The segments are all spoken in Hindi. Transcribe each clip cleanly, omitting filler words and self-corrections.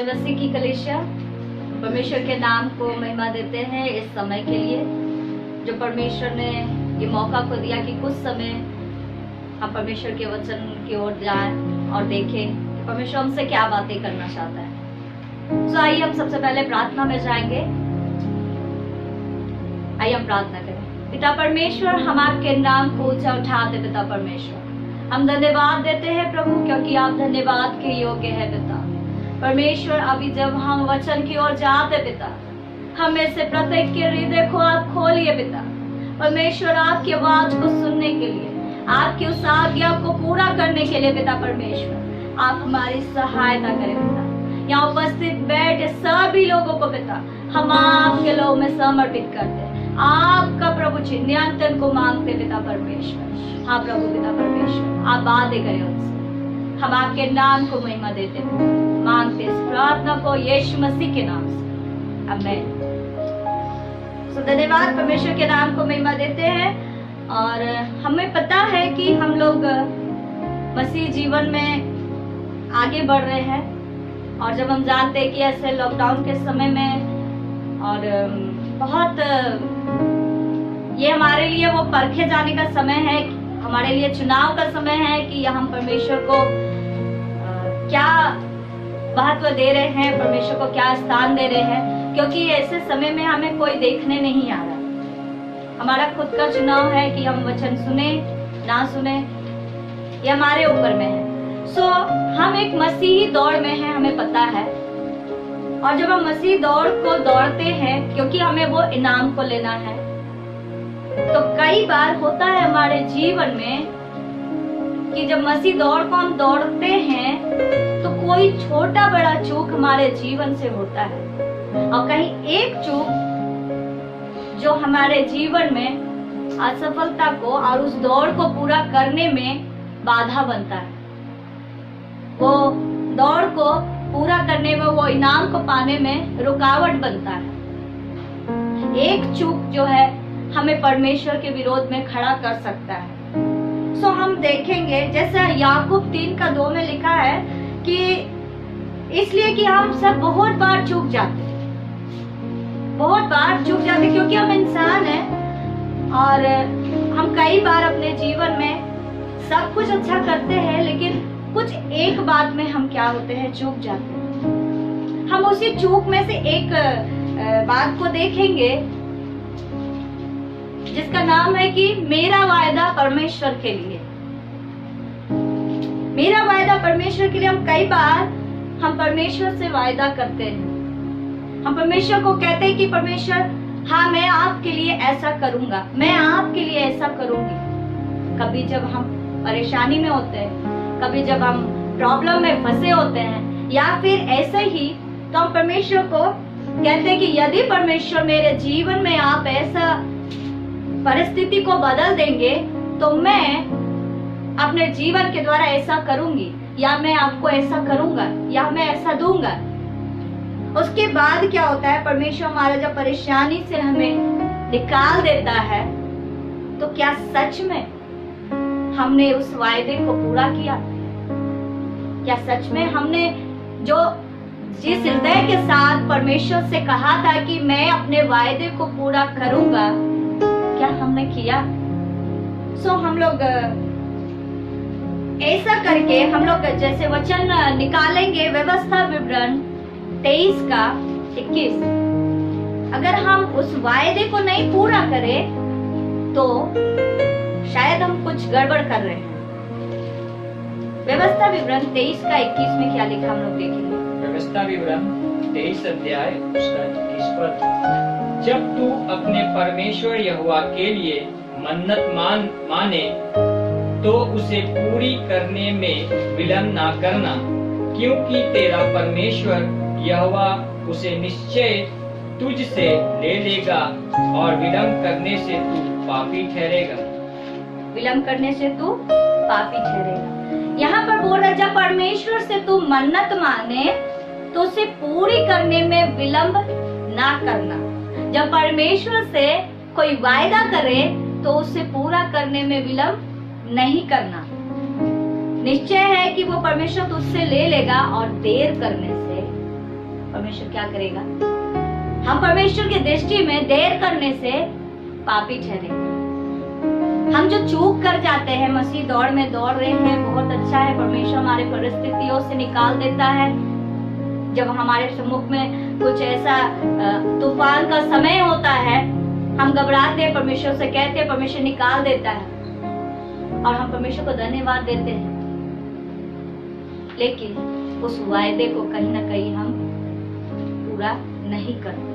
यीशु मसीह की कलीसिया परमेश्वर के नाम को महिमा देते हैं इस समय के लिए जो परमेश्वर ने ये मौका को दिया कि कुछ समय हम परमेश्वर के वचन की ओर जाएं और देखें कि परमेश्वर हमसे क्या बातें करना चाहता है। तो आइए हम सबसे पहले प्रार्थना में जाएंगे। आइए हम प्रार्थना करें। पिता परमेश्वर, हम आपके नाम को ऊंचा उठाते पिता परमेश्वर, हम धन्यवाद देते हैं प्रभु, क्योंकि आप धन्यवाद के योग्य है पिता परमेश्वर। अभी जब हम वचन की ओर जाते पिता, हमें से प्रत्येक के हृदय को आप खोलिए पिता परमेश्वर, आपकी आवाज को सुनने के लिए, आपकी उस आज्ञा को पूरा करने के लिए पिता परमेश्वर आप हमारी सहायता करें पिता। यहाँ उपस्थित बैठे सभी लोगों को पिता हम आपके लोग में समर्पित करते हैं, आपका प्रभु चिन्हांकन को मांगते पिता परमेश्वर। हाँ प्रभु पिता परमेश्वर, आप बातें करें उनसे, हम आपके नाम को महिमा देते हैं, मांगते इस प्रार्थना को यीशु मसीह के नाम से, आमीन। तो धन्यवाद, परमेश्वर के नाम को महिमा देते हैं। और हमें पता है कि हम लोग मसीह जीवन में आगे बढ़ रहे हैं, और जब हम जानते हैं कि ऐसे लॉकडाउन के समय में और बहुत ये हमारे लिए वो परखे जाने का समय है, हमारे लिए चुनाव का समय है कि हम परमेश्वर को क्या महत्व दे रहे हैं, परमेश्वर को क्या स्थान दे रहे हैं, क्योंकि ऐसे समय में हमें कोई देखने नहीं आ रहा। हमारा खुद का चुनाव है कि हम वचन सुने ना सुने, ये हमारे ऊपर में है। सो हम एक मसीही दौड़ में हैं, हमें पता है। और जब हम मसीही दौड़ को दौड़ते हैं, क्योंकि हमें वो इनाम को लेना है, तो कई बार होता है हमारे जीवन में कि जब मसीह दौड़ को हम दौड़ते हैं तो कोई छोटा बड़ा चूक हमारे जीवन से होता है, और कहीं एक चूक जो हमारे जीवन में असफलता को और उस दौड़ को पूरा करने में बाधा बनता है, वो दौड़ को पूरा करने में, वो इनाम को पाने में रुकावट बनता है। एक चूक जो है हमें परमेश्वर के विरोध में खड़ा कर सकता है। सो हम देखेंगे जैसा याकूब 3:2 में लिखा है कि इसलिए कि हम सब बहुत बार चूक जाते, बहुत बार चूक जाते, क्योंकि हम इंसान हैं और हम कई बार अपने जीवन में सब कुछ अच्छा करते हैं, लेकिन कुछ एक बात में हम क्या होते हैं, चूक जाते हैं। हम उसी चूक में से एक बात को देखेंगे जिसका नाम है कि मेरा वायदा परमेश्वर के लिए। मेरा वायदा परमेश्वर के लिए। हम कई बार हम परमेश्वर से वायदा करते हैं, हम परमेश्वर को कहते हैं कि परमेश्वर हाँ मैं आपके लिए ऐसा करूंगा, मैं आपके लिए ऐसा करूंगी। कभी जब हम परेशानी में होते हैं, कभी जब हम प्रॉब्लम में फंसे होते हैं, या फिर ऐसे ही तो हम परमेश्वर को कहते हैं कि यदि परमेश्वर मेरे जीवन में आप ऐसा परिस्थिति को बदल देंगे तो मैं अपने जीवन के द्वारा ऐसा करूंगी, या मैं आपको ऐसा करूंगा, या मैं ऐसा दूंगा। उसके बाद क्या होता है, परमेश्वर हमारा जब परेशानी से हमें निकाल देता है, तो क्या सच में हमने उस वायदे को पूरा किया? क्या सच में हमने जो जिस हृदय के साथ परमेश्वर से कहा था कि मैं अपने वायदे को पूरा करूंगा, क्या हमने किया? सो हम लोग ऐसा करके हम लोग जैसे वचन निकालेंगे व्यवस्था विवरण 23:21। अगर हम उस वायदे को नहीं पूरा करें तो शायद हम कुछ गड़बड़ कर रहे हैं। व्यवस्था विवरण 23:21 में क्या लिखा हम लोग देखेंगे। व्यवस्था विवरण 23 अध्याय उसका 21 पद। जब तू अपने परमेश्वर यहोवा के लिए मन्नत माने तो उसे पूरी करने में विलम्ब ना करना, क्योंकि तेरा परमेश्वर यहोवा उसे निश्चय तुझसे ले लेगा और विलम्ब करने से तू पापी ठहरेगा। विलम्ब करने से तू पापी ठहरेगा। यहाँ पर बोल रहा, जब परमेश्वर से तू मन्नत माने तो उसे पूरी करने में विलम्ब ना करना। जब परमेश्वर से कोई वायदा करे तो उसे पूरा करने में विलम्ब नहीं करना। निश्चय है कि वो परमेश्वर तुझसे ले लेगा और देर करने से परमेश्वर क्या करेगा? हम परमेश्वर की दृष्टि में देर करने से पापी ठहरेंगे। हम जो चूक कर जाते हैं, मसीह दौड़ में दौड़ रहे हैं, बहुत अच्छा है, परमेश्वर हमारे परिस्थितियों से निकाल देता है। जब हमारे सम्मुख में कुछ ऐसा तूफान का समय होता है, हम घबराते हैं, परमेश्वर से कहते हैं, परमेश्वर निकाल देता है और हम परमेश्वर को धन्यवाद देते हैं। लेकिन उस वायदे को कहीं ना कहीं हम पूरा नहीं करते।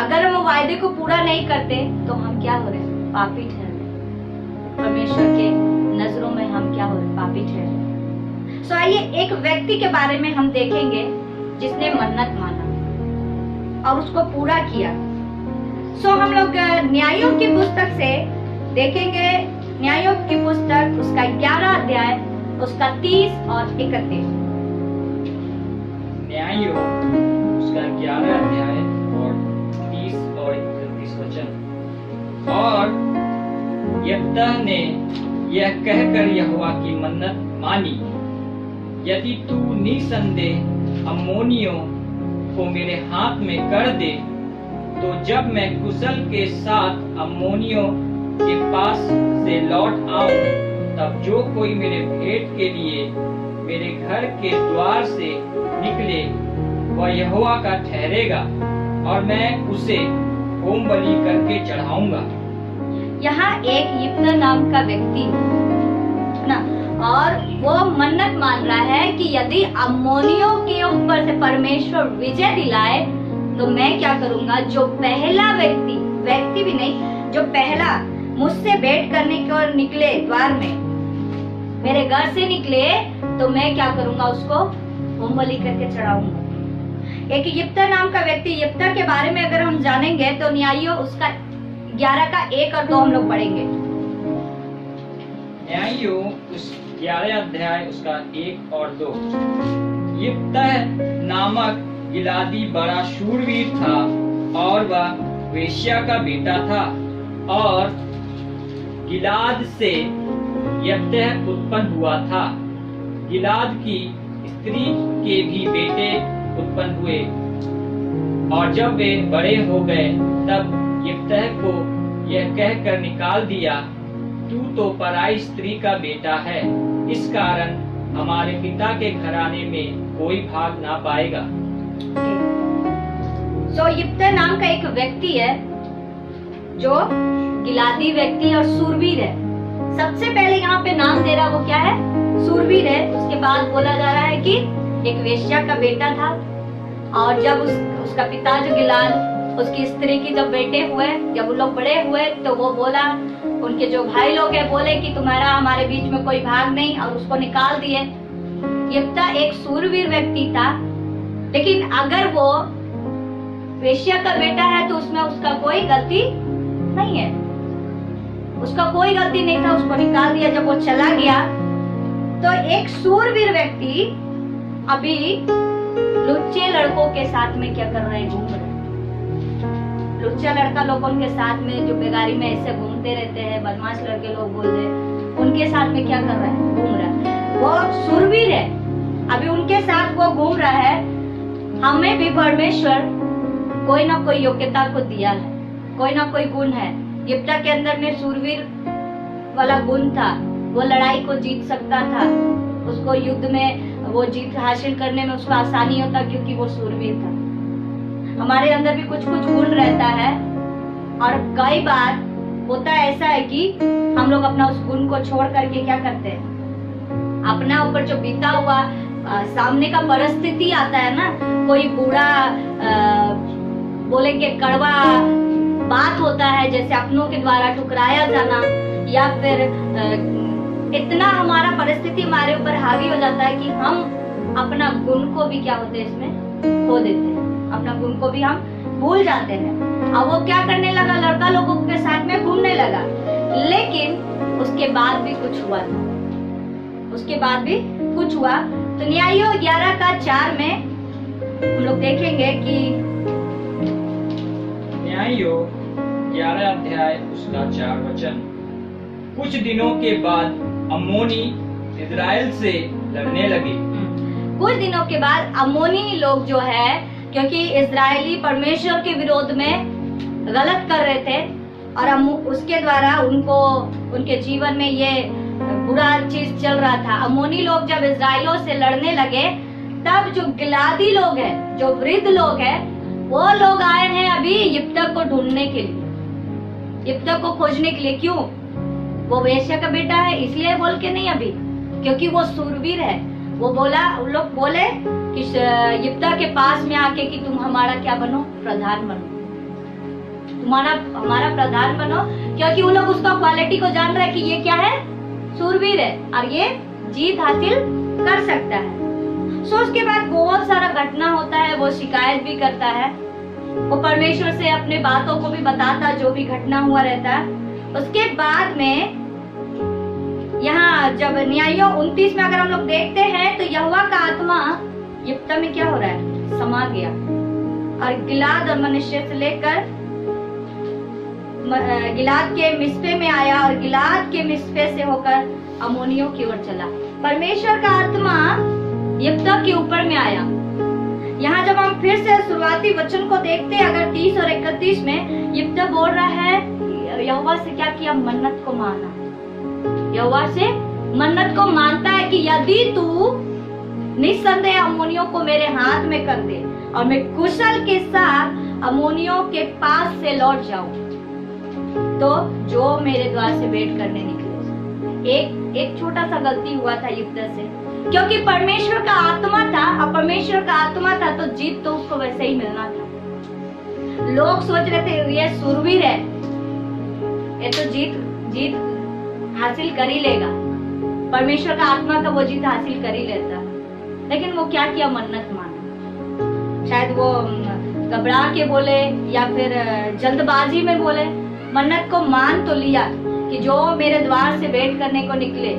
अगर हम वायदे को पूरा नहीं करते तो हम क्या हो रहे हैं? पापी ठहर रहे। परमेश्वर के नजरों में हम क्या हो रहे? पापी ठहर रहे। सो आइए एक व्यक्ति के बारे में हम देखेंगे जिसने मन्नत माना और उसको पूरा किया। सो हम लोग न्यायों की पुस्तक से देखेंगे, न्यायों की पुस्तक उसका 11 अध्याय, उसका 30 और 31। न्यायों उसका 11 अध्याय और 30 और 31 वचन। और यिप्तह ने यह कहकर यहोवा की मन्नत मानी, यदि तू निसंदेह अम्मोनियों को मेरे हाथ में कर दे, तो जब मैं कुशल के साथ अम्मोनियों के पास से लौट आऊं, तब जो कोई मेरे भेंट के लिए मेरे घर के द्वार से निकले वह यहोवा का ठहरेगा और मैं उसे होम बलि करके चढ़ाऊंगा। यहाँ एक यिप्तह नाम का व्यक्ति है ना, और वो मन्नत मान रहा है कि यदि अम्मोनियों के ऊपर से परमेश्वर विजय दिलाए तो मैं क्या करूंगा? जो पहला व्यक्ति भी नहीं, जो पहला मुझसे भेंट करने की ओर निकले, द्वार में मेरे घर से निकले, तो मैं क्या करूंगा? उसको होम बलि करके चढ़ाऊंगा। एक यिप्तह नाम का व्यक्ति, यिप्तह के बारे में अगर हम जानेंगे तो न्यायों उसका 11 का 1 और 2 हम लोग पढ़ेंगे। न्यायों उस 11 अध्याय उसका 1 और 2। यिप्तह नामक गिलादी बड़ा शूरवीर था और वह वेश्या का बेटा था, और गिलाद से यिप्तह उत्पन्न हुआ था। गिलाद की स्त्री के भी बेटे उत्पन्न हुए, और जब वे बड़े हो गए तब यिप्तह को यह कहकर निकाल दिया, तू तो पराई स्त्री का बेटा है, इस कारण हमारे पिता के घराने में कोई भाग ना पाएगा। सो यिप्तह नाम का एक व्यक्ति है जो गिलादी व्यक्ति और सूरवीर है। सबसे पहले यहाँ पे नाम दे रहा वो क्या है? सूरवीर है। उसके बाद बोला जा रहा है कि एक वेश्या का बेटा था, और जब उसका पिता जो गिलाद, उसकी स्त्री की जब बेटे हुए, जब वो लोग बड़े हुए, तो वो बोला, उनके जो भाई लोग है बोले कि तुम्हारा हमारे बीच में कोई भाग नहीं, और उसको निकाल दिए। यिप्तह एक सूरवीर व्यक्ति था, लेकिन अगर वो वेश्या का बेटा है तो उसमें उसका कोई गलती नहीं है, उसका कोई गलती नहीं था, उसको निकाल दिया। जब वो चला गया तो एक सूरवीर व्यक्ति अभी लुच्चे लड़कों के साथ में क्या कर रहा है? घूम रहा है। लुच्चा लड़का लोगों के साथ में, जो बेगारी में ऐसे घूमते रहते हैं, बदमाश लड़के लोग बोलते हैं, उनके साथ में क्या कर रहा है? घूम रहा है। वो सूरवीर है, अभी उनके साथ वो घूम रहा है। हमें भी परमेश्वर कोई ना कोई योग्यता को दिया है, कोई ना कोई गुण है। यिप्तह के अंदर में सूरवीर वाला गुण था, वो लड़ाई को जीत सकता था, उसको युद्ध में वो जीत हासिल करने में उसको आसानी होता, क्योंकि वो सूरवीर था। हमारे अंदर भी कुछ कुछ गुण रहता है, और कई बार होता ऐसा है कि हम लोग अपना उस गुण को छोड़ करके क्या करते हैं? अपना ऊपर जो बीता हुआ सामने का परिस्थिति आता है ना, कोई बुरा बोले के कड़वा बात होता है, जैसे अपनों के द्वारा ठुकराया जाना, या फिर इतना हमारा परिस्थिति हमारे ऊपर हावी हो जाता है कि हम अपना गुण को भी क्या होते हैं इसमें खो देते हैं, अपना गुण को भी हम भूल जाते हैं। अब वो क्या करने लगा? लड़का लोगों के साथ में घूमने लगा, लेकिन उसके बाद भी कुछ हुआ था, उसके बाद भी कुछ हुआ। तो न्यायों 11 का 4 में हम लोग देखेंगे कि न्यायों 11 अध्याय उसका 4 वचन। कुछ दिनों के बाद अम्मोनी इजराइल से लड़ने लगे। कुछ दिनों के बाद अम्मोनी लोग जो है, क्योंकि इजरायली परमेश्वर के विरोध में गलत कर रहे थे और उसके द्वारा उनको उनके जीवन में ये बुरा चीज चल रहा था। अम्मोनी लोग जब इजराइलों से लड़ने लगे, तब जो गिलादी लोग हैं, जो वृद्ध लोग हैं, वो लोग आए हैं अभी यिप्तह को ढूंढने के लिए, यिप्तह को खोजने के लिए। क्यों? वो वेश्या का बेटा है इसलिए बोल के नहीं, अभी क्योंकि वो सूरवीर है। वो बोला, उन लोग बोले कि यिप्तह के पास में आके कि तुम हमारा क्या बनो, प्रधान बनो, तुम्हारा हमारा प्रधान बनो, क्योंकि उन लोग उसका क्वालिटी को जान रहे हैं कि ये क्या है, सूरवीर है और ये जीत हासिल कर सकता है। सो उसके बाद बहुत सारा घटना होता है, वो शिकायत भी करता है, वो परमेश्वर से अपने बातों को भी बताता, जो भी घटना हुआ रहता है। उसके बाद में यहाँ जब न्यायों 29 में अगर हम लोग देखते हैं तो यहोवा का आत्मा यिप्तह में क्या हो रहा है, समा गया और गिलाद और मनुष्य से लेकर गिलाद के मिस्पे में आया और गिलाद के मिस्पे से होकर अम्मोनियों की ओर चला। परमेश्वर का आत्मा यिप्तह के ऊपर में आया। यहाँ जब हम फिर से शुरुआती वचन को देखते हैं, अगर 30 और 31 में यिप्तह बोल रहा है, यहोवा से क्या किया, मन्नत को माना। यहोवा से मन्नत को मानता है कि यदि तू निस्संदेह अम्मोनियों को मेरे हाथ में कर दे और मैं कुशल के साथ अम्मोनियों के पास से लौट जाऊं, तो जो मेरे द्वार से भेंट करने निकले। एक छोटा सा गलती हुआ था यिप्तह से, क्योंकि परमेश्वर का आत्मा था, और परमेश्वर का आत्मा था तो जीत तो उसको वैसे ही मिलना था। लोग सोच रहे थे ये सूरवीर है, ये तो जीत हासिल कर ही लेगा, परमेश्वर का आत्मा का वो जीत हासिल कर ही लेता। लेकिन वो क्या किया, मन्नत माना। शायद वो घबरा के बोले या फिर जल्दबाजी में बोले, मन्नत को मान तो लिया कि जो मेरे द्वार से भेंट करने को निकले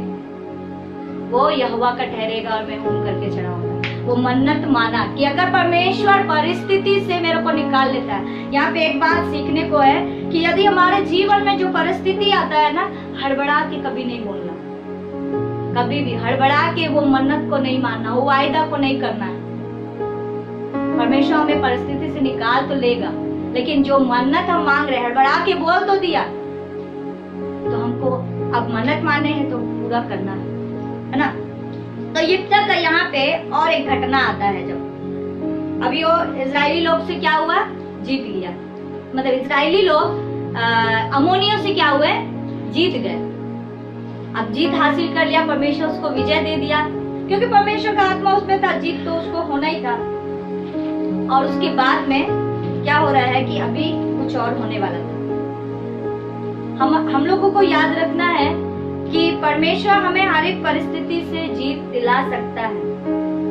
वो यहोवा का ठहरेगा और मैं होम करके चढ़ाऊंगा। वो मन्नत माना कि अगर परमेश्वर परिस्थिति से मेरे को निकाल लेता है। यहाँ पे एक बात सीखने को है कि यदि हमारे जीवन में जो परिस्थिति आता है ना, हड़बड़ा के कभी नहीं बोलना, कभी भी हड़बड़ा के वो मन्नत को नहीं मानना, वो वायदा को नहीं करना है। परमेश्वर हमें परिस्थिति से निकाल तो लेगा, लेकिन जो मन्नत हम मांग रहे, हड़बड़ा के बोल तो दिया, तो हमको अब मन्नत माने हैं तो पूरा करना है ना। तो यिप्तह का यहाँ पे और एक घटना आता है, जब अभी वो इजरायली लोग से क्या हुआ, जीत लिया, मतलब इजरायली लोग अम्मोनियों से क्या हुए, जीत गए। अब जीत हासिल कर लिया, परमेश्वर उसको विजय दे दिया, क्योंकि परमेश्वर का आत्मा उसमें था, जीत तो उसको होना ही था। और उसके बाद में क्या हो रहा है कि अभी कुछ और होने वाला था। हम लोगों को याद रखना है कि परमेश्वर हमें हर एक परिस्थिति से जीत दिला सकता है,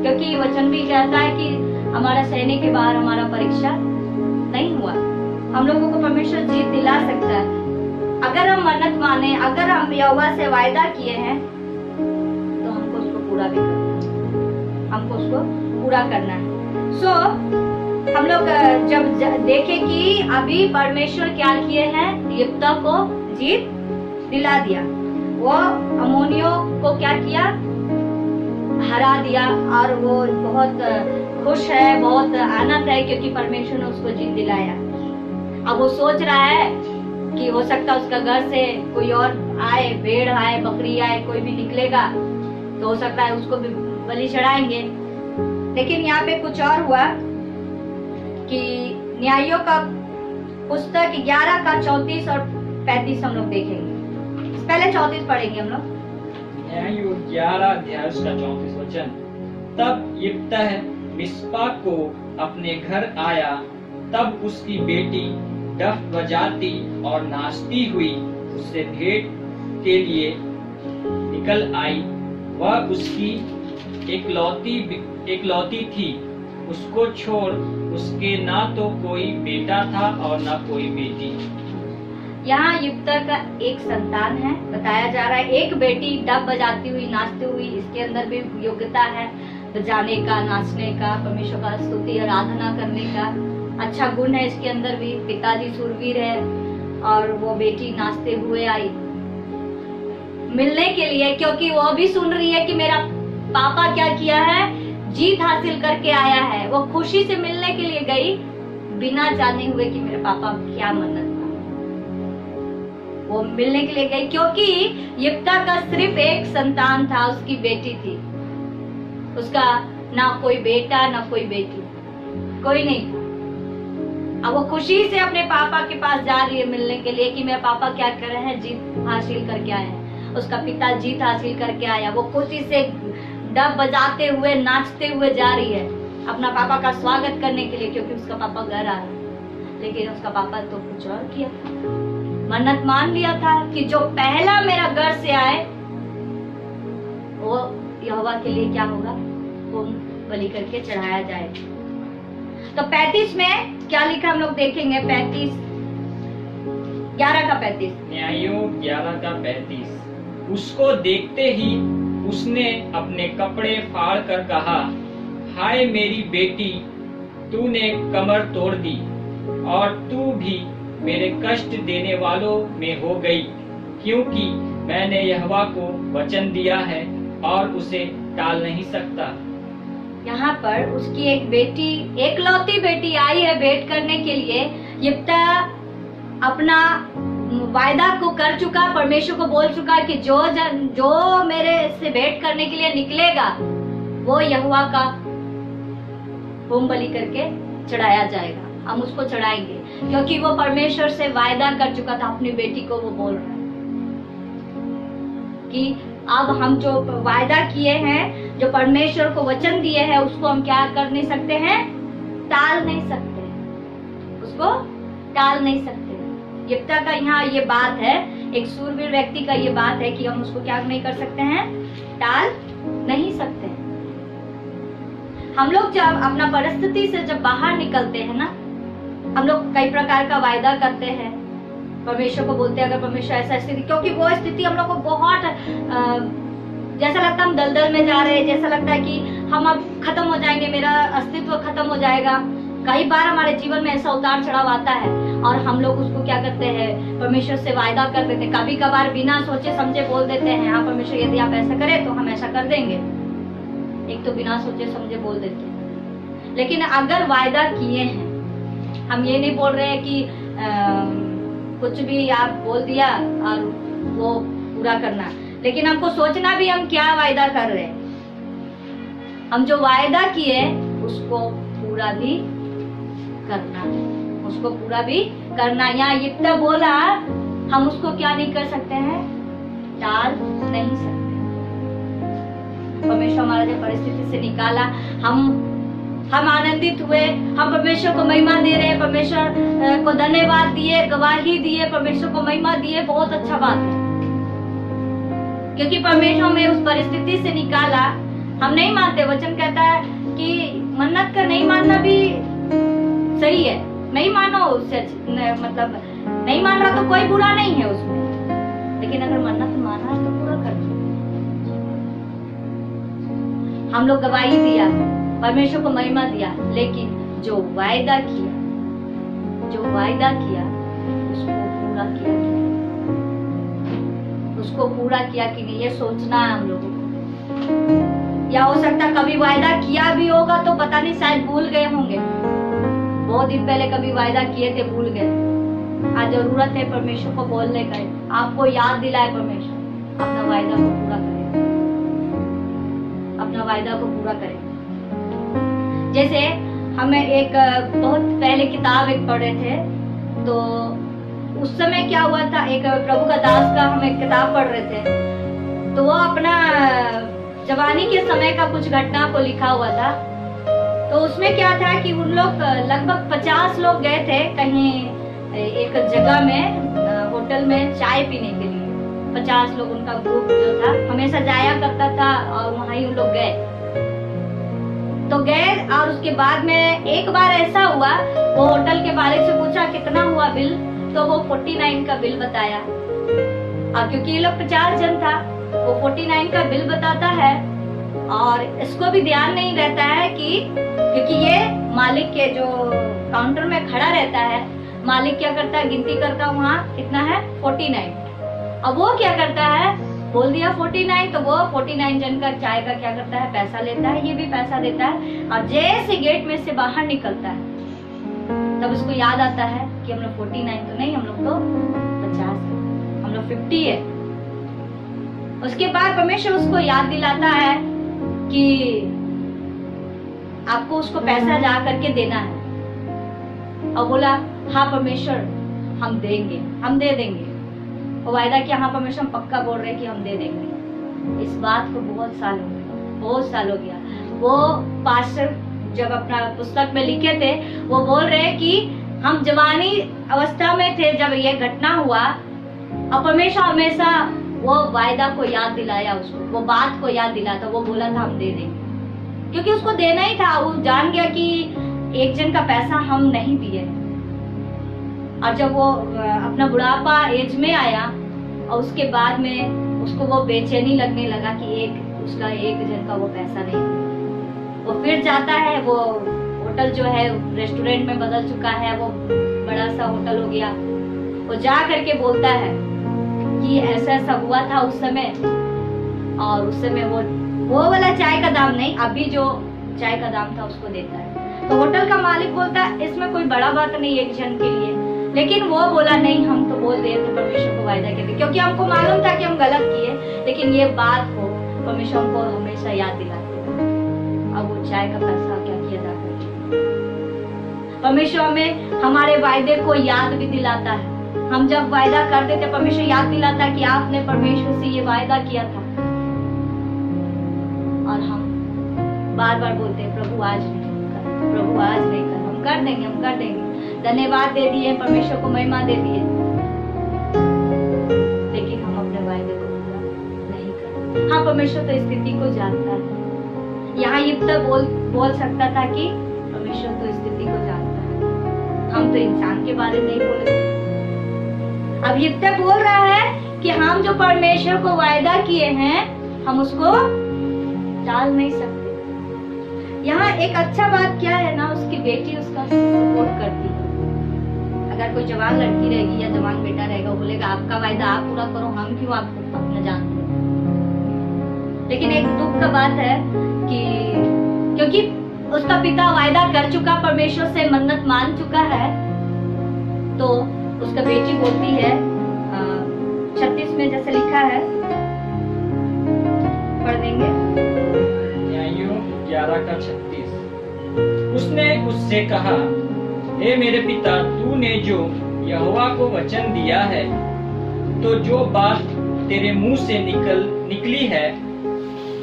क्योंकि वचन भी कहता है कि हमारा सहने के बाहर हमारा परीक्षा नहीं हुआ। हम लोगों को परमेश्वर जीत दिला सकता है अगर हम मन्नत माने, अगर हम यहोवा से वायदा किए हैं तो हमको उसको पूरा भी करना है, हमको उसको पूरा करना है। हम लोग जब देखें कि अभी परमेश्वर क्या किए हैं, यिप्तह को जीत दिला दिया, वो अम्मोनियों को क्या किया, हरा दिया, और वो बहुत खुश है, बहुत आनंद है, क्योंकि परमेश्वर ने उसको जीत दिलाया। अब वो सोच रहा है कि हो सकता है उसका घर से कोई और आए, भेड़ आए, बकरी आए, कोई भी निकलेगा तो हो सकता है उसको भी बलि चढ़ाएंगे। लेकिन यहाँ पे कुछ और हुआ कि न्यायों का पुस्तक 11 का 34 और 35 हम लोग देखेंगे। पहले 34 पढ़ेंगे हम लोग। न्यायों 11 अध्याय उसका 34 वचन। तब यिप्तह मिस्पा को अपने घर आया, तब उसकी बेटी डफ बजाती और नाचती हुई उससे भेंट के लिए निकल आई। वह उसकी एकलौती थी, उसको छोड़ उसके ना तो कोई बेटा था और ना कोई बेटी। यहाँ यिप्तह का एक संतान है, बताया जा रहा है, एक बेटी डफ बजाती हुई, नाचती हुई, इसके अंदर भी योग्यता है बजाने का, नाचने का, परमेश्वर का स्तुति आराधना करने का अच्छा गुण है इसके अंदर भी। पिताजी सूरवीर है और वो बेटी नाचते हुए आई मिलने के लिए, क्योंकि वो भी सुन रही है कि मेरा पापा क्या किया है, जीत हासिल करके आया है, वो खुशी से मिलने के लिए गई बिना जाने हुए कि मेरे पापा क्या मन्नत वो मिलने के लिए गई, क्योंकि यिप्ता का सिर्फ एक संतान था, उसकी बेटी थी। उसका ना कोई बेटा ना कोई बेटी, कोई नहीं था। अब वो खुशी से अपने पापा के पास जा रही है मिलने के लिए कि मेरे पापा क्या कर रहे हैं, जीत हासिल करके आए हैं। उसका पिता जीत हासिल करके आया, वो खुशी से डब बजाते हुए नाचते हुए जा रही है अपना पापा का स्वागत करने के लिए, क्योंकि उसका पापा घर आ रहा है। लेकिन उसका पापा तो कुछ और किया, मन्नत मान लिया था कि जो पहला मेरा घर से आए वो यहोवा के लिए क्या होगा, होम बलि करके चढ़ाया जाए। तो 35 में क्या लिखा हम लोग देखेंगे, 11:35। न्यायों 11:35। उसको देखते ही उसने अपने कपड़े फाड़ कर कहा, हाय मेरी बेटी, तूने कमर तोड़ दी और तू भी मेरे कष्ट देने वालों में हो गई, क्योंकि मैंने यहोवा को वचन दिया है और उसे टाल नहीं सकता। यहाँ पर उसकी एक बेटी, एकलौती बेटी आई है भेंट करने के लिए। यिप्ता अपना वायदा को कर चुका, परमेश्वर को बोल चुका कि जो मेरे से भेंट करने के लिए निकलेगा वो यहोवा का होम बलि करके चढ़ाया जाएगा, हम उसको चढ़ाएंगे, क्योंकि वो परमेश्वर से वायदा कर चुका था। अपनी बेटी को वो बोल रहा है कि अब हम जो वायदा किए हैं, जो परमेश्वर को वचन दिए हैं, उसको हम क्या कर नहीं सकते हैं, टाल नहीं सकते, उसको टाल नहीं सकते। यिप्ता का यहाँ ये बात है, एक सूरवीर व्यक्ति का ये बात है कि हम उसको क्या नहीं कर सकते हैं, टाल नहीं सकते। हम लोग जब अपना परिस्थिति से जब बाहर निकलते हैं ना, हम लोग कई प्रकार का वायदा करते हैं, परमेश्वर को बोलते हैं अगर परमेश्वर ऐसा स्थिति, क्योंकि वो स्थिति हम लोग को बहुत जैसा लगता है हम दलदल में जा रहे हैं, जैसा लगता है कि हम अब खत्म हो जाएंगे, मेरा अस्तित्व खत्म हो जाएगा। कई बार हमारे जीवन में ऐसा उतार चढ़ाव आता है और हम लोग उसको क्या करते हैं, परमेश्वर से वायदा कर देते हैं, कभी कभार बिना सोचे समझे बोल देते हैं, हाँ परमेश्वर यदि आप ऐसा करें तो हम ऐसा कर देंगे। एक तो बिना सोचे समझे बोल देते हैं। लेकिन अगर वायदा किए हैं, हम ये नहीं बोल रहे हैं कि कुछ भी आप बोल दिया और वो पूरा करना, लेकिन हमको सोचना भी हम क्या वायदा कर रहे हैं। हम जो वायदा किए उसको पूरा भी करना, उसको पूरा भी करना। यहाँ यिप्ता बोला हम उसको क्या नहीं कर सकते हैं, टाल नहीं सकते। परमेश्वर हमारा जो परिस्थिति से निकाला, हम आनंदित हुए, हम परमेश्वर को महिमा दे रहे हैं, परमेश्वर को धन्यवाद दिए, गवाही दिए, परमेश्वर को महिमा दिए, बहुत अच्छा बात है, क्योंकि परमेश्वर हमें उस परिस्थिति से निकाला। हम नहीं मानते, वचन कहता है कि मन्नत का नहीं मानना भी सही है, नहीं मानो उससे, मतलब नहीं मान रहा तो कोई बुरा नहीं है उसमें, लेकिन अगर मन्नत माना है तो पूरा कर दो। हम लोग गवाही दिया, परमेश्वर को महिमा दिया, लेकिन जो वायदा किया उसको पूरा किया कि नहीं, ये सोचना है हम लोगों को। या हो सकता है कभी वायदा किया भी होगा तो पता नहीं, शायद भूल गए होंगे, बहुत दिन पहले कभी वायदा किए थे, भूल गए। आज जरूरत है परमेश्वर को बोलने का, आपको याद दिलाए परमेश्वर, अपना वायदा को पूरा करें, अपना वायदा को पूरा करें। जैसे हमें एक बहुत पहले किताब एक पढ़े थे, तो उस समय क्या हुआ था, एक प्रभु का दास का हम एक किताब पढ़ रहे थे, तो वो अपना जवानी के समय का कुछ घटना को लिखा हुआ था। तो उसमें क्या था कि उन लोग लगभग 50 लोग गए थे कहीं एक जगह में, होटल में चाय पीने के लिए। 50 लोग उनका ग्रुप जो था हमेशा जाया करता था, और वहां ही उन लोग गए। तो गए, और उसके बाद में एक बार ऐसा हुआ, वो होटल के मालिक से पूछा कितना हुआ बिल, तो वो 49 का बिल बताया। और क्योंकि ये लोग 50 जन था, वो 49 का बिल बताता है, और इसको भी ध्यान नहीं रहता है कि क्योंकि ये मालिक के जो काउंटर में खड़ा रहता है, मालिक क्या करता है, गिनती करता वहाँ कितना है 49। अब वो क्या करता है बोल दिया 49, तो वो 49 जन का चाय का क्या करता है, पैसा लेता है, ये भी पैसा देता है। और जैसे गेट में से बाहर निकलता है तब उसको याद आता है कि हम लोग 49 तो नहीं, हम लोग तो 50 है, हम लोग 50 है। उसके बाद परमेश्वर उसको याद दिलाता है कि आपको उसको पैसा जा करके देना है। और बोला हाँ परमेश्वर हम देंगे, हम दे देंगे। वो वायदा किया, हाँ परमेश्वर हम पक्का बोल रहे कि हम दे देंगे। इस बात को बहुत साल हो गया, बहुत साल हो गया। वो पास्टर जब अपना पुस्तक में लिखे थे, वो बोल रहे कि हम जवानी अवस्था में थे जब ये घटना हुआ, और परमेश्वर हमेशा वो वायदा को याद दिलाया, उसको वो बात को याद दिलाता। वो बोला था हम दे देंगे, क्योंकि उसको देना ही था। वो जान गया कि एक जन का पैसा हम नहीं दिए। और जब वो अपना बुढ़ापा एज में आया और उसके बाद में उसको वो बेचैनी लगने लगा कि उसका एक जन का वो पैसा नहीं। वो फिर जाता है, वो होटल जो है रेस्टोरेंट में बदल चुका है, वो बड़ा सा होटल हो गया। वो जा करके बोलता है कि ऐसा ऐसा हुआ था उस समय, और उस समय वो वाला चाय का दाम नहीं, अभी जो चाय का दाम था उसको देता है। तो होटल का मालिक बोलता है इसमें कोई बड़ा बात नहीं एक जन के लिए, लेकिन वो बोला नहीं, हम तो बोल दिए थे परमेश्वर को वायदा के, क्योंकि हमको मालूम था कि हम गलत किए, लेकिन ये बात को परमेश्वर हमको हमेशा याद दिलाते। अब वो चाय का पैसा क्या किया जाता है, परमेश्वर हमें हमारे वायदे को याद भी दिलाता है। हम जब वायदा कर देते, परमेश्वर याद दिलाता है कि आपने परमेश्वर से ये वायदा किया था, और हम बार बार बोलते हैं प्रभु आज नहीं कर, प्रभु आज नहीं कर, हम कर देंगे, हम कर देंगे। धन्यवाद दे दिए, परमेश्वर को महिमा दे दिए, लेकिन हम अपने वायदे को पूरा नहीं करते। हाँ परमेश्वर तो स्थिति को जानता है। यहाँ यिप्तह बोल सकता था कि परमेश्वर तो स्थिति को जानता है, हम तो इंसान के बारे में नहीं बोले। अब यिप्तह बोल रहा है कि हम जो परमेश्वर को वायदा किए हैं हम उसको टाल नहीं सकते। यहाँ एक अच्छा बात क्या है ना, उसकी बेटी उसका सपोर्ट करती है। अगर कोई जवान लड़की रहेगी या जवान बेटा रहेगा, वो बोलेगा आपका वायदा आप पूरा करो, हम क्यों आपको अपना जानते हैं। लेकिन एक दुख का बात है कि क्योंकि उसका पिता वायदा कर चुका, परमेश्वर से मन्नत मान चुका है, तो उसका बेटी बोलती है 36 में जैसे लिखा है, पढ़ देंगे 11:36। उसने उससे कहा, हे मेरे पिता, तूने जो यहोवा को वचन दिया है, तो जो बात तेरे मुंह से निकली है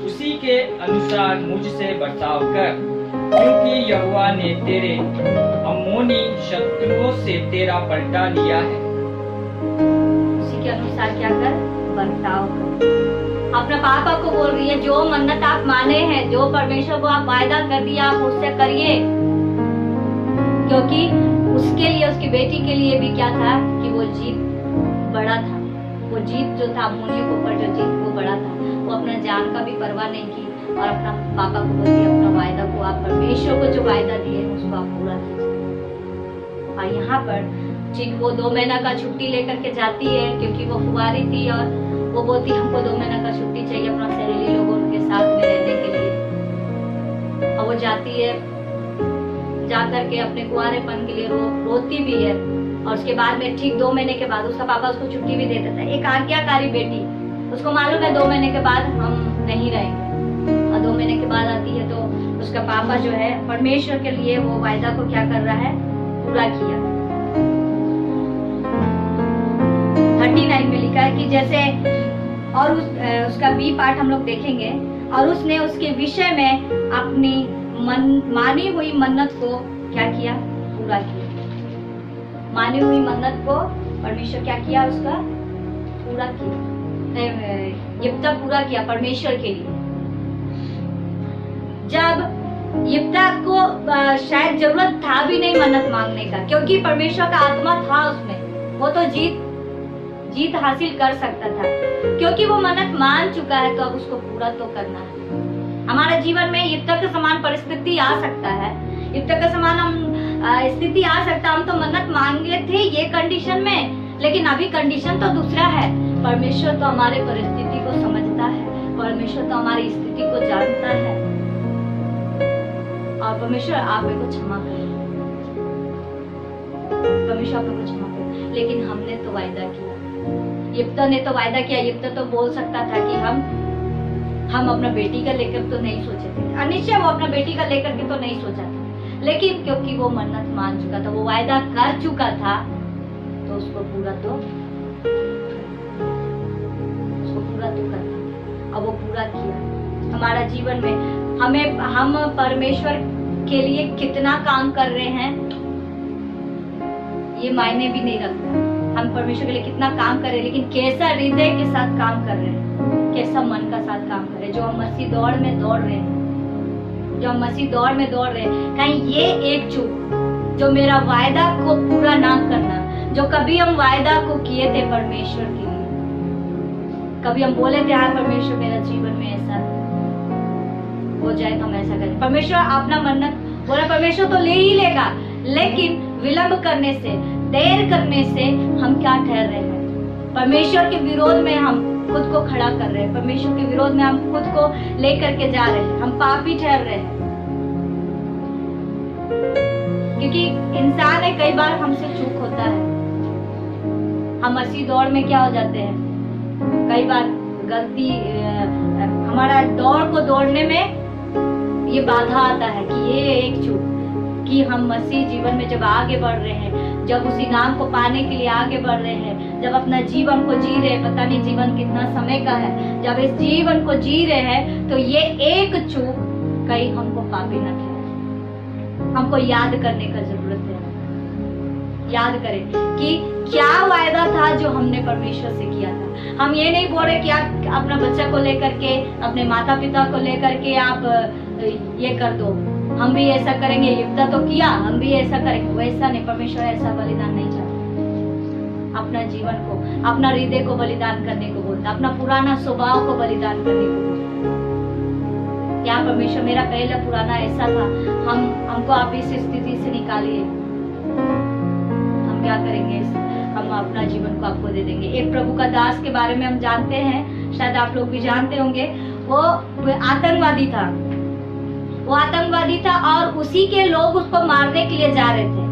उसी के अनुसार मुझसे बर्ताव कर, क्योंकि यहोवा ने तेरे अम्मोनी शत्रुओं से तेरा पलटा लिया है। उसी के अनुसार क्या कर, बर्ताव कर। अपने पापा को बोल रही है जो मन्नत आप माने हैं, जो परमेश्वर को आप वायदा कर दिया आप उससे करिए, क्योंकि उसके लिए, उसकी बेटी के लिए भी क्या था कि वो जीत बड़ा था। वो जीत जो था, अम्मोनियों के ऊपर जो जीत वो बड़ा था। वो अपना जान का भी परवाह नहीं की और अपना पापा को बोलती है अपना वायदा को आप परमेश्वर को जो वायदा दिए उसको आप पूरा कीजिए। और यहाँ पर ठीक वो 2 महीना का छुट्टी लेकर के जाती है, क्योंकि वो कुंवारी थी और वो बोलती हमको 2 महीना का छुट्टी चाहिए अपना सहेली लोगों के साथ में रहने के लिए। और वो जाती है, जा करके अपने कुंवारेपन के लिए रोती भी है। और उसके बाद में ठीक 2 महीने के बाद उसका पापा उसको छुट्टी भी दे देता है। एक आज्ञाकारी बेटी, उसको मालूम है 2 महीने के बाद हम नहीं रहेंगे। और 2 महीने के बाद आती है तो उसका पापा जो है परमेश्वर के लिए वो वायदा को क्या कर रहा है, पूरा किया। 39 में लिखा है कि जैसे, और उसका बी पार्ट हम लोग देखेंगे, और उसने उसके विषय में अपनी मानी हुई मन्नत को क्या किया, पूरा किया। मानी हुई मन्नत को परमेश्वर क्या किया, उसका पूरा किया, यिप्तह पूरा किया परमेश्वर के लिए। जब यिप्तह को शायद जरूरत था भी नहीं मन्नत मांगने का, क्योंकि परमेश्वर का आत्मा था उसमें, वो तो जीत हासिल कर सकता था, क्योंकि वो मन्नत मान चुका है, तो अब उसको पूरा तो करना है। हमारे जीवन में यिप्तह के समान परिस्थिति आ सकता है, यिप्तह के समान स्थिति आ सकता है। हम तो मन्नत मांगे थे ये कंडीशन में, लेकिन अभी कंडीशन तो दूसरा है। परमेश्वर तो हमारे परिस्थिति को परमेश्वर तो हमारी स्थिति को जानता है और परमेश्वर आप मेरे को क्षमा करें, परमेश्वर आप मेरे को क्षमा करें। लेकिन हमने तो वायदा किया, यिप्तह ने तो वायदा किया। यिप्तह तो बोल सकता था कि हम अपना बेटी का लेकर तो नहीं सोचे थे, अनिश्चय वो अपना बेटी का लेकर के तो नहीं सोचा था, लेकिन क्योंकि वो मन्नत मान चुका था, वो वायदा कर चुका था, तो उसको पूरा तो करना। अब वो पूरा किया हमारा जीवन में। हम परमेश्वर के लिए कितना काम कर रहे हैं ये मायने भी नहीं रखता। हम परमेश्वर के लिए कितना काम कर रहे हैं, लेकिन कैसा हृदय के साथ काम कर रहे हैं, कैसा मन का साथ काम कर रहे हैं। जो हम मसीह दौड़ में दौड़ रहे हैं, कहीं ये एक चूक जो मेरा वायदा को पूरा ना करना, जो कभी हम वायदा को किए थे परमेश्वर के लिए, कभी हम बोले थे हाँ परमेश्वर मेरा जीवन में ऐसा हो जाए, हम ऐसा करें। परमेश्वर अपना मन्नत बोला, परमेश्वर तो ले ही लेगा, लेकिन विलंब करने से, देर करने से हम क्या ठहर रहे हैं? परमेश्वर के विरोध में हम खुद को खड़ा कर रहे हैं, परमेश्वर के विरोध में हम खुद को लेकर के जा रहे हैं, हम पापी ठहर रहे हैं। क्योंकि इंसान है, कई बार हमसे चूक होता है, हम मसीह दौड़ में क्या हो जाते हैं, कई बार गलती, हमारा दौड़ को दौड़ने में ये बाधा आता है कि ये एक चूक कि हम मसीह जीवन में जब आगे बढ़ रहे हैं, जब उस इनाम को पाने के लिए आगे बढ़ रहे हैं, जब अपना जीवन को जी रहे हैं, पता नहीं जीवन कितना समय का है, जब इस जीवन को जी रहे हैं, तो ये एक चूक कहीं हमको पापी न ठहरे। हमको याद करने का जरूरत है, याद करें कि क्या वायदा था जो हमने परमेश्वर से किया था। हम ये नहीं बोल रहे कि आप अपना बच्चा को लेकर के, अपने माता पिता को लेकर के आप ये कर दो, हम भी ऐसा करेंगे, यिप्तह तो किया, हम भी ऐसा करेंगे। वैसा नहीं, परमेश्वर ऐसा बलिदान नहीं चाहता। अपना जीवन को, अपना हृदय को बलिदान करने को बोलता, अपना पुराना स्वभाव को बलिदान करने को बोलता। क्या परमेश्वर मेरा पहला पुराना ऐसा था, हमको आप इस स्थिति से निकालिए, हम क्या करेंगे? हम अपना जीवन को आपको दे देंगे। एक प्रभु का दास के बारे में हम जानते हैं, शायद आप लोग भी जानते होंगे, वो आतंकवादी था, और उसी के लोग उसको मारने के लिए जा रहे थे,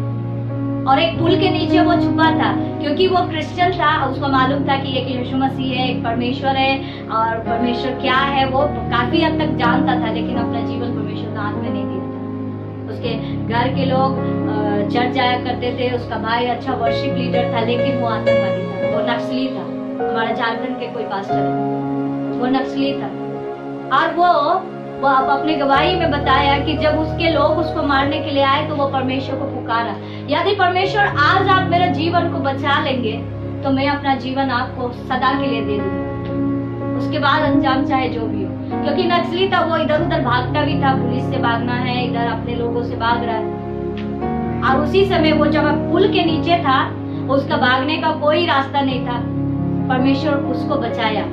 और एक पुल के नीचे वो छुपा था, क्योंकि वो क्रिश्चियन था, उसको मालूम था कि एक यीशु मसीह है, एक परमेश्वर है, और परमेश्वर क्या है वो काफी हद तक जानता था, लेकिन अपना जीवन परमेश्वर के हाथ में नहीं दिया था। उसके घर के लोग चर्च जाया करते थे, उसका भाई अच्छा वर्शिप लीडर था, लेकिन वो आतंकवादी था, वो नक्सली था। हमारा झारखंड के कोई पास्टर है, वो नक्सली था, और वो अब अपने गवाही में बताया कि जब उसके लोग उसको मारने के लिए आए तो वो परमेश्वर को पुकारा, यदि परमेश्वर आज आप मेरे जीवन को बचा लेंगे तो मैं अपना जीवन आपको सदा के लिए दे दूंगा, उसके बाद अंजाम चाहे जो भी हो। क्योंकि नक्सली था, वो इधर उधर भागता भी था, पुलिस से भागना है, इधर अपने लोगों से भाग रहा है। और उसी समय वो जब पुल के नीचे था, उसका भागने का कोई रास्ता नहीं था, परमेश्वर उसको बचाया।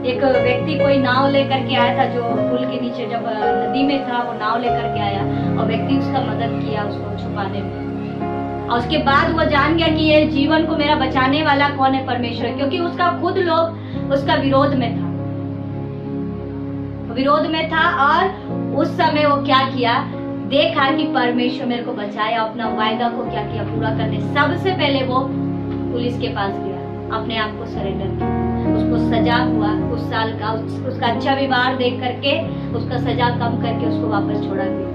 एक व्यक्ति कोई नाव लेकर के आया था, जो पुल के नीचे जब नदी में था, वो नाव लेकर के आया, और व्यक्ति उसका मदद किया उसको छुपाने में। और उसके बाद वो जान गया कि ये जीवन को मेरा बचाने वाला कौन है, परमेश्वर, क्योंकि उसका खुद लोग उसका विरोध में था। और उस समय वो क्या किया, देखा कि परमेश्वर मेरे को बचाया, अपना वायदा को क्या किया, पूरा करने। सबसे पहले वो पुलिस के पास गया, अपने आप को सरेंडर किया। उसको सजा हुआ उस साल का, उसका अच्छा व्यवहार देख करके उसका सजा कम करके उसको वापस छोड़ा गया।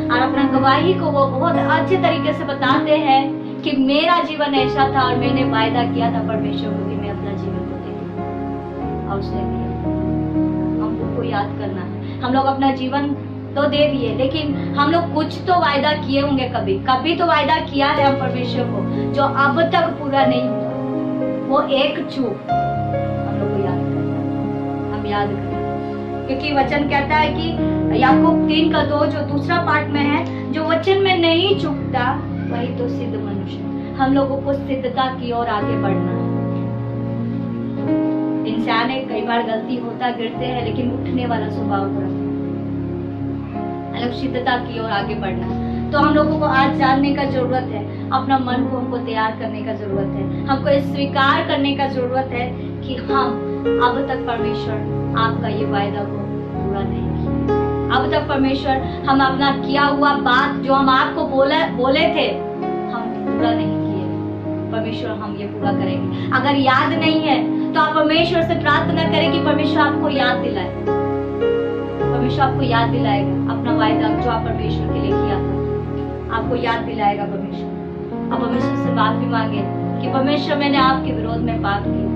और अपना गवाही को वो बहुत अच्छे तरीके से बताते हैं कि मेरा जीवन ऐसा था और मैंने वायदा किया था परमेश्वर को कि मैं अपना जीवन को दे दूंगा, और उसने दिया। हमको याद करना है, हम लोग अपना जीवन तो दे दिए, लेकिन हम लोग कुछ तो वायदा किए होंगे, कभी तो वायदा किया है हम परमेश्वर को, जो अब तक पूरा नहीं हुआ। वो एक चूक हम लोग को याद करना, हम याद करें, क्योंकि वचन कहता है कि याकूब 3:2 जो दूसरा पार्ट में है, जो वचन में नहीं चूकता वही तो सिद्ध मनुष्य। हम लोगों को सिद्धता की ओर आगे बढ़ना है। इंसान है, कई बार गलती होता, गिरते हैं, लेकिन उठने वाला स्वभाव रखते हैं। सिद्धता की ओर आगे बढ़ना, तो हम लोगों को आज जानने का जरूरत है, अपना मन को हमको तैयार करने का जरूरत है, हमको ये स्वीकार करने का जरूरत है कि हम अब तक परमेश्वर आपका ये वायदा को पूरा नहीं किया। अब तक परमेश्वर हम अपना किया हुआ बात जो हम आपको बोले थे हम पूरा नहीं किए। परमेश्वर हम ये पूरा करेंगे। अगर याद नहीं है तो आप परमेश्वर से प्रार्थना करें कि परमेश्वर आपको याद दिलाए। परमेश्वर आपको याद दिलाएगा अपना वायदा जो आप परमेश्वर के लिए किया था, आपको याद दिलाएगा परमेश्वर। आप परमेश्वर से माफी मांगे कि परमेश्वर मैंने आपके विरोध में पाप किया,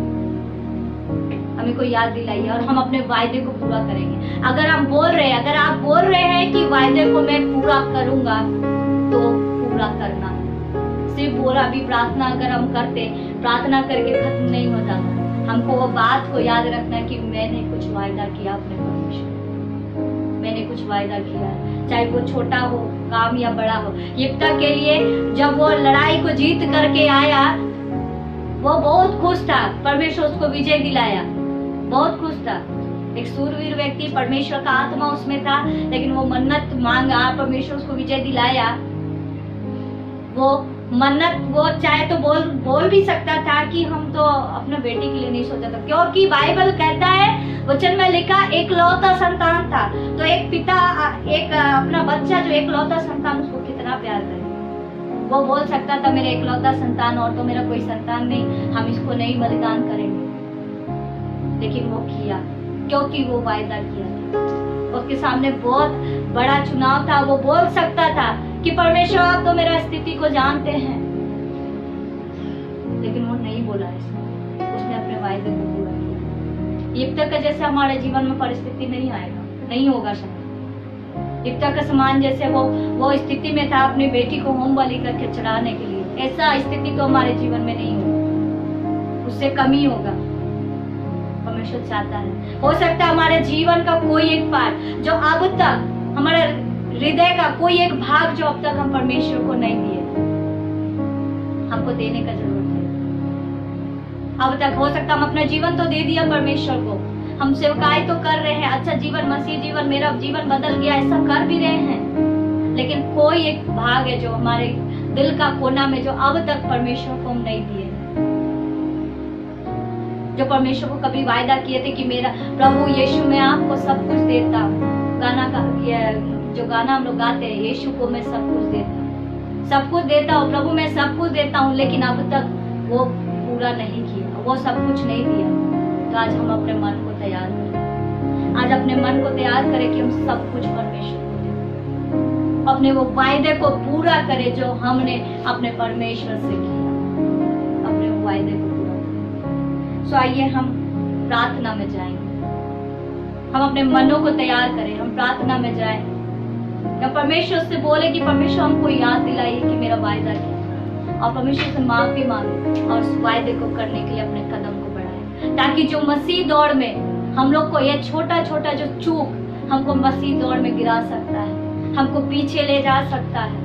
हमें को याद दिलाइए और हम अपने वायदे को पूरा करेंगे। अगर आप बोल रहे हैं कि वायदे को मैं पूरा करूंगा तो पूरा करना है। सिर्फ बोला भी प्रार्थना अगर हम करते, प्रार्थना करके खत्म नहीं हो जाता। हमको वो बात को याद रखना कि मैंने कुछ वायदा किया अपने परमेश्वर, मैंने कुछ वायदा किया, चाहे वो छोटा हो काम या बड़ा हो। यिप्तह के लिए जब वो लड़ाई को जीत करके आया वो बहुत खुश था, परमेश्वर उसको विजय दिलाया, बहुत खुश था। एक सूरवीर व्यक्ति, परमेश्वर का आत्मा उसमें था, लेकिन वो मन्नत मांगा, परमेश्वर उसको विजय दिलाया। वो मन्नत वो चाहे तो बोल भी सकता था कि हम तो अपने बेटे के लिए नहीं सोचा था, क्योंकि बाइबल कहता है वचन में लिखा एकलौता संतान था। तो एक पिता एक अपना बच्चा जो एकलौता संतान उसको कितना प्यार करे। वो बोल सकता था मेरा एकलौता संतान और तो मेरा कोई संतान नहीं, हम इसको नहीं बलिदान करेंगे, लेकिन वो किया क्योंकि वो वायदा किया था। उसके सामने बहुत बड़ा चुनाव था। वो बोल सकता था कि परमेश्वर आप तो मेरा स्थिति को जानते हैं, लेकिन वो नहीं बोला ऐसा, उसने अपने वायदे को पूरा किया। यिप्तह का जैसे हमारे जीवन में परिस्थिति नहीं आएगा, नहीं होगा शायद। यिप्तह का समान जैसे वो स्थिति में था अपनी बेटी को होम बलि करके चढ़ाने के लिए, ऐसा स्थिति तो हमारे जीवन में नहीं होगा, उससे कम ही होगा। परमेश्वर चाहता है, हो सकता है हमारे जीवन का कोई एक पार्ट जो अब तक हमारे हृदय का कोई एक भाग जो अब तक हम परमेश्वर को नहीं दिए, हमको देने का जरूरत है। अब तक हो सकता हम अपना जीवन तो दे दिया परमेश्वर को, हम सेवकाई तो कर रहे हैं, अच्छा जीवन, मसीह जीवन, मेरा जीवन बदल गया, ऐसा कर भी रहे हैं, लेकिन कोई एक भाग है जो हमारे दिल का कोना में जो अब तक परमेश्वर को हम नहीं दिए, जो परमेश्वर को कभी वायदा किए थे कि मेरा प्रभु यीशु मैं आपको सब कुछ देता हूँ। गाना का जो गाना हम लोग गाते हैं, यीशु को मैं सब कुछ देता हूँ प्रभु मैं सब कुछ देता हूँ, लेकिन अब तक वो पूरा नहीं किया, वो सब कुछ नहीं दिया। तो आज हम अपने मन को तैयार करें, आज अपने मन को तैयार करें कि हम सब कुछ परमेश्वर को दें, अपने वो वायदे को पूरा करें जो हमने अपने परमेश्वर से किया, अपने वो वायदे को पूरा करें। सो आइए हम प्रार्थना में जाएंगे, हम अपने मनों को तैयार करें, हम प्रार्थना में जाएं या परमेश्वर से बोले कि परमेश्वर हमको याद दिलाइए कि मेरा वायदा क्या है, और परमेश्वर से माफी मांगे और उस वायदे को करने के लिए अपने कदम को बढ़ाएं, ताकि जो मसीह दौड़ में हम लोग को ये छोटा छोटा जो चूक हमको मसीह दौड़ में गिरा सकता है, हमको पीछे ले जा सकता है,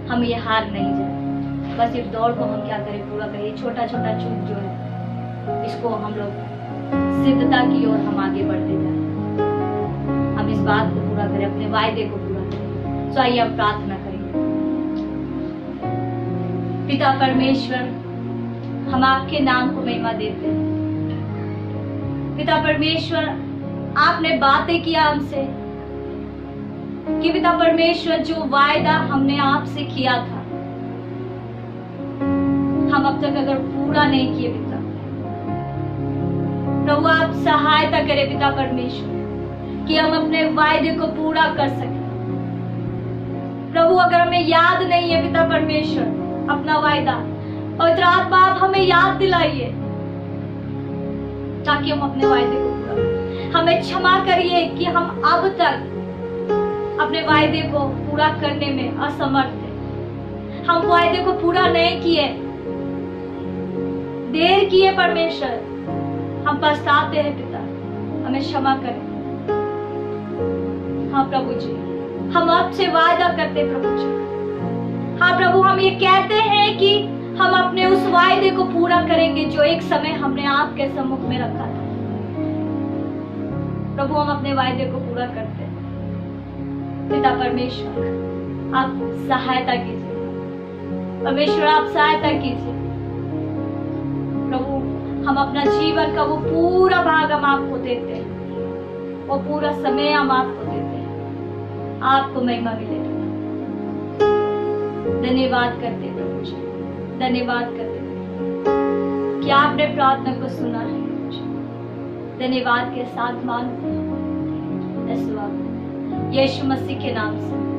हम ये हार नहीं जाए। बस इस दौड़ को हम क्या करें, पूरा करें। ये छोटा छोटा चूक जो है इसको हम लोग सिद्धता की ओर हम आगे बढ़ते जाए, हम इस बात को पूरा करें, अपने वायदे को पूरा करें। सो आइए हम प्रार्थना करेंगे। पिता परमेश्वर, हम आपके नाम को महिमा देते हैं। पिता परमेश्वर, आपने बातें किया हमसे कि पिता परमेश्वर जो वायदा हमने आपसे किया था हम अब तक अगर पूरा नहीं किए, पिता प्रभु आप सहायता करें पिता परमेश्वर कि हम अपने वायदे को पूरा कर सकें। प्रभु अगर हमें याद नहीं है पिता परमेश्वर अपना वायदा, पवित्र आत्मा आप हमें याद दिलाइए ताकि हम अपने वायदे को पूरा करें। हमें क्षमा करिए कि हम अब तक अपने वायदे को पूरा करने में असमर्थ थे, हम वायदे को पूरा नहीं किए, देर किए परमेश्वर, हम पछताते हैं पिता, हमें क्षमा करें। हाँ प्रभु जी, हम आपसे वादा करते प्रभु जी। हाँ प्रभु, हम ये कहते हैं कि हम अपने उस वायदे को पूरा करेंगे जो एक समय हमने आपके सम्मुख में रखा था। प्रभु हम अपने वायदे को पूरा करते हैं पिता परमेश्वर। आप सहायता कीजिए परमेश्वर, आप सहायता कीजिए प्रभु। हम अपना जीवन का वो पूरा भाग हम आपको देते हैं, वो पूरा समय हम आपको देते हैं। आपको महिमा मिले। धन्यवाद करते प्रभु जी, धन्यवाद करते कि आपने प्रार्थना को सुना है। धन्यवाद के साथ मानो यीशु मसीह के नाम से।